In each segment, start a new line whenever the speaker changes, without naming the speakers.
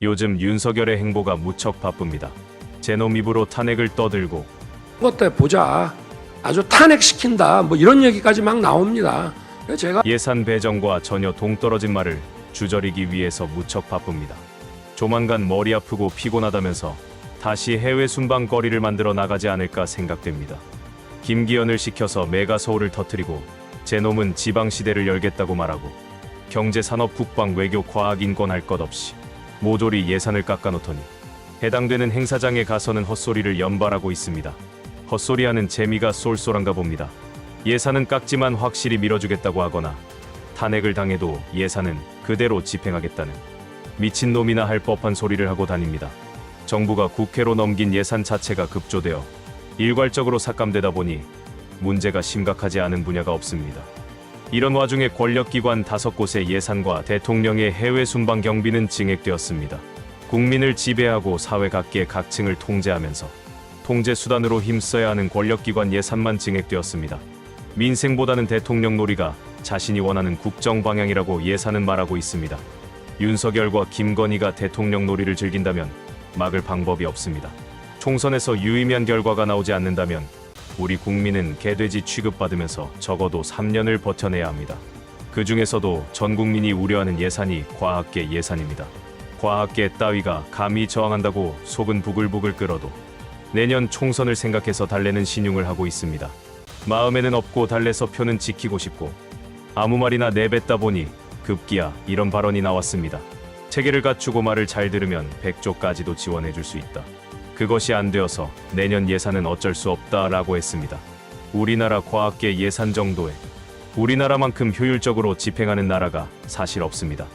요즘 윤석열의 행보가 무척 바쁩니다. 제놈 입으로 탄핵을 떠들고
그때 보자. 아주 탄핵시킨다. 뭐 이런 얘기까지 막 나옵니다. 그래서 제가
예산 배정과 전혀 동떨어진 말을 주저리기 위해서 무척 바쁩니다. 조만간 머리 아프고 피곤하다면서 다시 해외 순방거리를 만들어 나가지 않을까 생각됩니다. 김기현을 시켜서 메가서울을 터뜨리고 제놈은 지방시대를 열겠다고 말하고 경제산업 국방 외교 과학 인권 할 것 없이 모조리 예산을 깎아놓더니 해당되는 행사장에 가서는 헛소리를 연발하고 있습니다. 헛소리하는 재미가 쏠쏠한가 봅니다. 예산은 깎지만 확실히 밀어주겠다고 하거나 탄핵을 당해도 예산은 그대로 집행하겠다는 미친놈이나 할 법한 소리를 하고 다닙니다. 정부가 국회로 넘긴 예산 자체가 급조되어 일괄적으로 삭감되다 보니 문제가 심각하지 않은 분야가 없습니다. 이런 와중에 권력기관 5곳의 예산과 대통령의 해외 순방 경비는 증액되었습니다. 국민을 지배하고 사회 각계 각층을 통제하면서 통제 수단으로 힘써야 하는 권력기관 예산만 증액되었습니다. 민생보다는 대통령 놀이가 자신이 원하는 국정 방향이라고 예산은 말하고 있습니다. 윤석열과 김건희가 대통령 놀이를 즐긴다면 막을 방법이 없습니다. 총선에서 유의미한 결과가 나오지 않는다면 우리 국민은 개돼지 취급받으면서 적어도 3년을 버텨내야 합니다. 그 중에서도 전 국민이 우려하는 예산이 과학계 예산입니다. 과학계 따위가 감히 저항한다고 속은 부글부글 끓어도 내년 총선을 생각해서 달래는 신용을 하고 있습니다. 마음에는 없고 달래서 표는 지키고 싶고 아무 말이나 내뱉다 보니 급기야 이런 발언이 나왔습니다. 체계를 갖추고 말을 잘 들으면 100조까지도 지원해줄 수 있다. 그것이 안 되어서 내년 예산은 어쩔 수 없다라고 했습니다. 우리나라 과학계 예산 정도에 우리나라만큼 효율적으로 집행하는 나라가 사실 없습니다.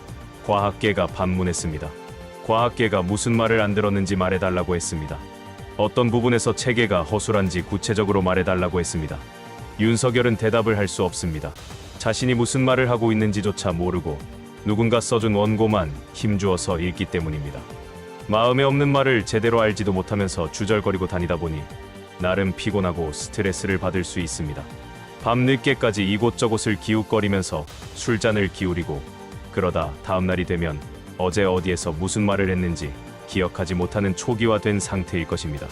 과학계가 반문했습니다. 과학계가 무슨 말을 안 들었는지 말해달라고 했습니다. 어떤 부분에서 체계가 허술한지 구체적으로 말해달라고 했습니다. 윤석열은 대답을 할 수 없습니다. 자신이 무슨 말을 하고 있는지조차 모르고 누군가 써준 원고만 힘주어서 읽기 때문입니다. 마음에 없는 말을 제대로 알지도 못하면서 주절거리고 다니다 보니 나름 피곤하고 스트레스를 받을 수 있습니다. 밤 늦게까지 이곳저곳을 기웃거리면서 술잔을 기울이고 그러다 다음날이 되면 어제 어디에서 무슨 말을 했는지 기억하지 못하는 초기화된 상태일 것입니다.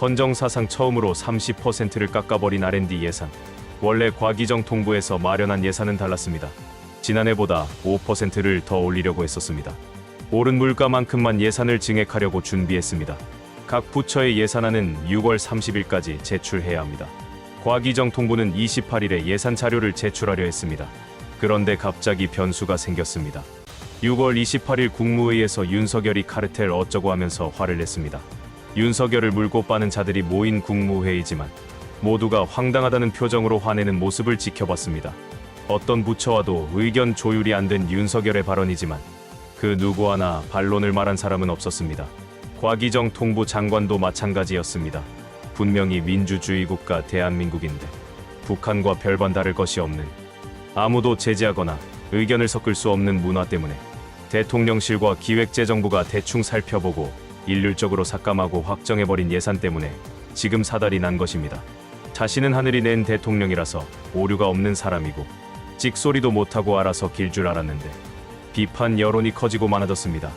헌정사상 처음으로 30%를 깎아버린 R&D 예산. 원래 과기정 통부에서 마련한 예산은 달랐습니다. 지난해보다 5%를 더 올리려고 했었습니다. 오른 물가만큼만 예산을 증액하려고 준비했습니다. 각 부처의 예산안은 6월 30일까지 제출해야 합니다. 과기정 통부는 28일에 예산 자료를 제출하려 했습니다. 그런데 갑자기 변수가 생겼습니다. 6월 28일 국무회의에서 윤석열이 카르텔 어쩌고 하면서 화를 냈습니다. 윤석열을 물고 빠는 자들이 모인 국무회의지만 모두가 황당하다는 표정으로 화내는 모습을 지켜봤습니다. 어떤 부처와도 의견 조율이 안 된 윤석열의 발언이지만 그 누구 하나 반론을 말한 사람은 없었습니다. 과기정 통부 장관도 마찬가지였습니다. 분명히 민주주의 국가 대한민국인데 북한과 별반 다를 것이 없는 아무도 제지하거나 의견을 섞을 수 없는 문화 때문에 대통령실과 기획재정부가 대충 살펴보고 일률적으로 삭감하고 확정해버린 예산 때문에 지금 사달이 난 것입니다. 자신은 하늘이 낸 대통령이라서 오류가 없는 사람이고 찍소리도 못하고 알아서 길 줄 알았는데 비판 여론이 커지고 많아졌습니다.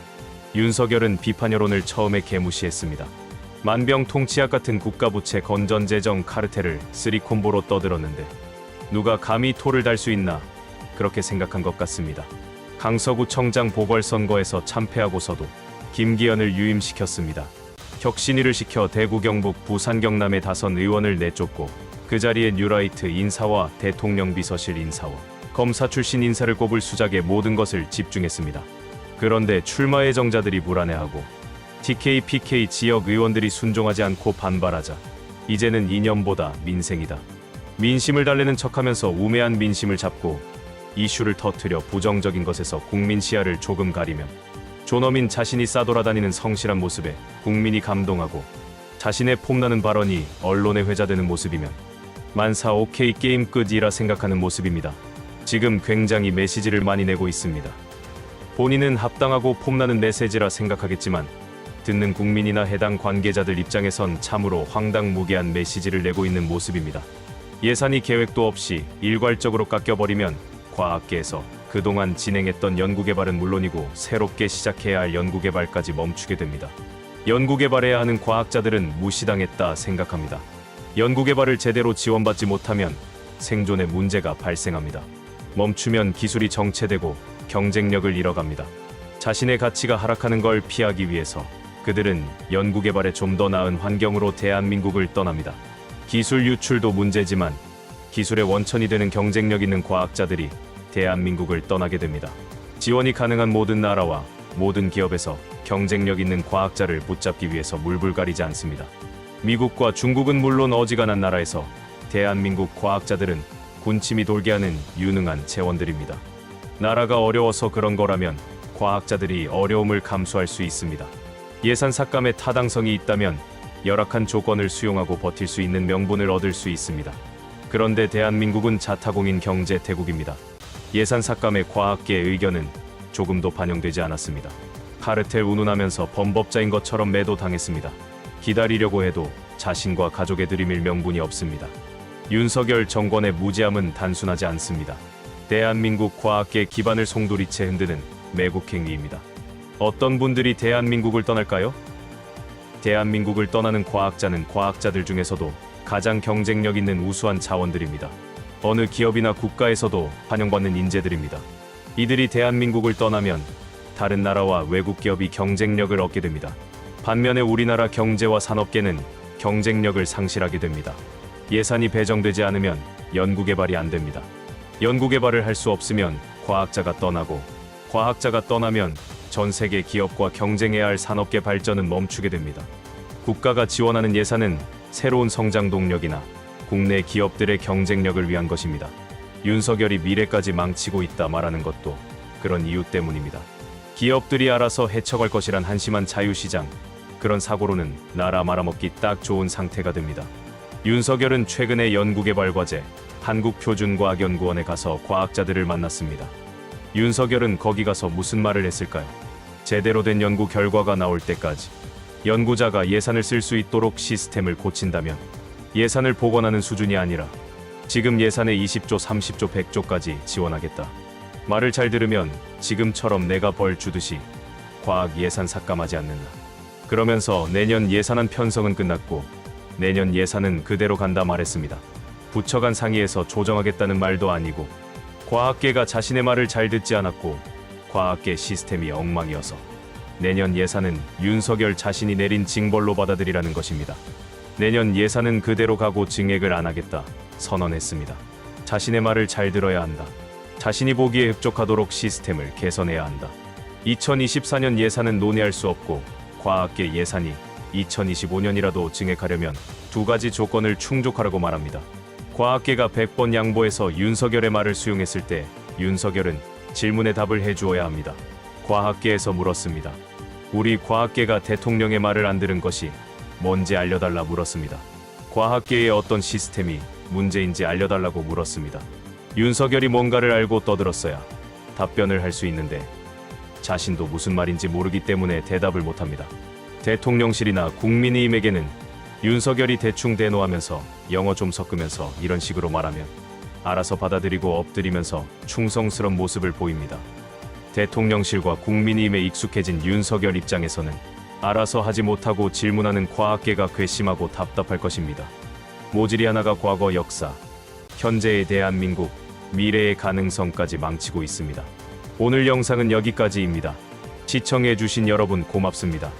윤석열은 비판 여론을 처음에 개무시했습니다. 만병통치약 같은 국가부채 건전재정 카르텔을 쓰리콤보로 떠들었는데 누가 감히 토를 달 수 있나 그렇게 생각한 것 같습니다. 강서구 청장 보궐선거에서 참패하고서도 김기현을 유임시켰습니다. 혁신위를 시켜 대구 경북 부산 경남의 다선 의원을 내쫓고 그 자리에 뉴라이트 인사와 대통령 비서실 인사와 검사 출신 인사를 꼽을 수작에 모든 것을 집중했습니다. 그런데 출마 예정자들이 불안해하고 TK, PK 지역 의원들이 순종하지 않고 반발하자 이제는 이념보다 민생이다. 민심을 달래는 척하면서 우매한 민심을 잡고 이슈를 터뜨려 부정적인 것에서 국민 시야를 조금 가리면 존엄인 자신이 싸돌아다니는 성실한 모습에 국민이 감동하고 자신의 폼나는 발언이 언론에 회자되는 모습이면 만사 오케이 게임 끝이라 생각하는 모습입니다. 지금 굉장히 메시지를 많이 내고 있습니다. 본인은 합당하고 폼나는 메시지라 생각하겠지만 듣는 국민이나 해당 관계자들 입장에선 참으로 황당무계한 메시지를 내고 있는 모습입니다. 예산이 계획도 없이 일괄적으로 깎여버리면 과학계에서 그동안 진행했던 연구개발은 물론이고 새롭게 시작해야 할 연구개발까지 멈추게 됩니다. 연구개발해야 하는 과학자들은 무시당했다 생각합니다. 연구개발을 제대로 지원받지 못하면 생존에 문제가 발생합니다. 멈추면 기술이 정체되고 경쟁력을 잃어갑니다. 자신의 가치가 하락하는 걸 피하기 위해서 그들은 연구개발에 좀 더 나은 환경으로 대한민국을 떠납니다. 기술 유출도 문제지만 기술의 원천이 되는 경쟁력 있는 과학자들이 대한민국을 떠나게 됩니다. 지원이 가능한 모든 나라와 모든 기업에서 경쟁력 있는 과학자를 붙잡기 위해서 물불가리지 않습니다. 미국과 중국은 물론 어지간한 나라에서 대한민국 과학자들은 군침이 돌게 하는 유능한 재원들입니다. 나라가 어려워서 그런 거라면 과학자들이 어려움을 감수할 수 있습니다. 예산 삭감에 타당성이 있다면 열악한 조건을 수용하고 버틸 수 있는 명분을 얻을 수 있습니다. 그런데 대한민국은 자타공인 경제 대국입니다. 예산 삭감의 과학계의 의견은 조금도 반영되지 않았습니다. 카르텔 운운하면서 범법자인 것처럼 매도당했습니다. 기다리려고 해도 자신과 가족의 들이밀 명분이 없습니다. 윤석열 정권의 무지함은 단순하지 않습니다. 대한민국 과학계 기반을 송두리째 흔드는 매국행위입니다. 어떤 분들이 대한민국을 떠날까요? 대한민국을 떠나는 과학자는 과학자들 중에서도 가장 경쟁력 있는 우수한 자원들입니다. 어느 기업이나 국가에서도 환영받는 인재들입니다. 이들이 대한민국을 떠나면 다른 나라와 외국 기업이 경쟁력을 얻게 됩니다. 반면에 우리나라 경제와 산업계는 경쟁력을 상실하게 됩니다. 예산이 배정되지 않으면 연구개발이 안 됩니다. 연구개발을 할 수 없으면 과학자가 떠나고 과학자가 떠나면 전 세계 기업과 경쟁해야 할 산업계 발전은 멈추게 됩니다. 국가가 지원하는 예산은 새로운 성장 동력이나 국내 기업들의 경쟁력을 위한 것입니다. 윤석열이 미래까지 망치고 있다 말하는 것도 그런 이유 때문입니다. 기업들이 알아서 헤쳐갈 것이란 한심한 자유시장, 그런 사고로는 나라 말아먹기 딱 좋은 상태가 됩니다. 윤석열은 최근에 연구개발과제 한국표준과학연구원에 가서 과학자들을 만났습니다. 윤석열은 거기 가서 무슨 말을 했을까요? 제대로 된 연구 결과가 나올 때까지 연구자가 예산을 쓸 수 있도록 시스템을 고친다면 예산을 복원하는 수준이 아니라 지금 예산의 20조, 30조, 100조까지 지원하겠다. 말을 잘 들으면 지금처럼 내가 벌 주듯이 과학 예산 삭감하지 않는다. 그러면서 내년 예산안 편성은 끝났고 내년 예산은 그대로 간다 말했습니다. 부처 간 상의에서 조정하겠다는 말도 아니고 과학계가 자신의 말을 잘 듣지 않았고 과학계 시스템이 엉망이어서 내년 예산은 윤석열 자신이 내린 징벌로 받아들이라는 것입니다. 내년 예산은 그대로 가고 증액을 안 하겠다 선언했습니다. 자신의 말을 잘 들어야 한다. 자신이 보기에 흡족하도록 시스템을 개선해야 한다. 2024년 예산은 논의할 수 없고 과학계 예산이 2025년이라도 증액하려면 두 가지 조건을 충족하라고 말합니다. 과학계가 100번 양보해서 윤석열의 말을 수용했을 때 윤석열은 질문에 답을 해주어야 합니다. 과학계에서 물었습니다. 우리 과학계가 대통령의 말을 안 들은 것이 뭔지 알려달라 물었습니다. 과학계의 어떤 시스템이 문제인지 알려달라고 물었습니다. 윤석열이 뭔가를 알고 떠들었어야 답변을 할 수 있는데 자신도 무슨 말인지 모르기 때문에 대답을 못합니다. 대통령실이나 국민의힘에게는 윤석열이 대충 대노하면서 영어 좀 섞으면서 이런 식으로 말하면 알아서 받아들이고 엎드리면서 충성스런 모습을 보입니다. 대통령실과 국민의힘에 익숙해진 윤석열 입장에서는 알아서 하지 못하고 질문하는 과학계가 괘씸하고 답답할 것입니다. 모질이 하나가 과거 역사, 현재의 대한민국, 미래의 가능성까지 망치고 있습니다. 오늘 영상은 여기까지입니다. 시청해주신 여러분 고맙습니다.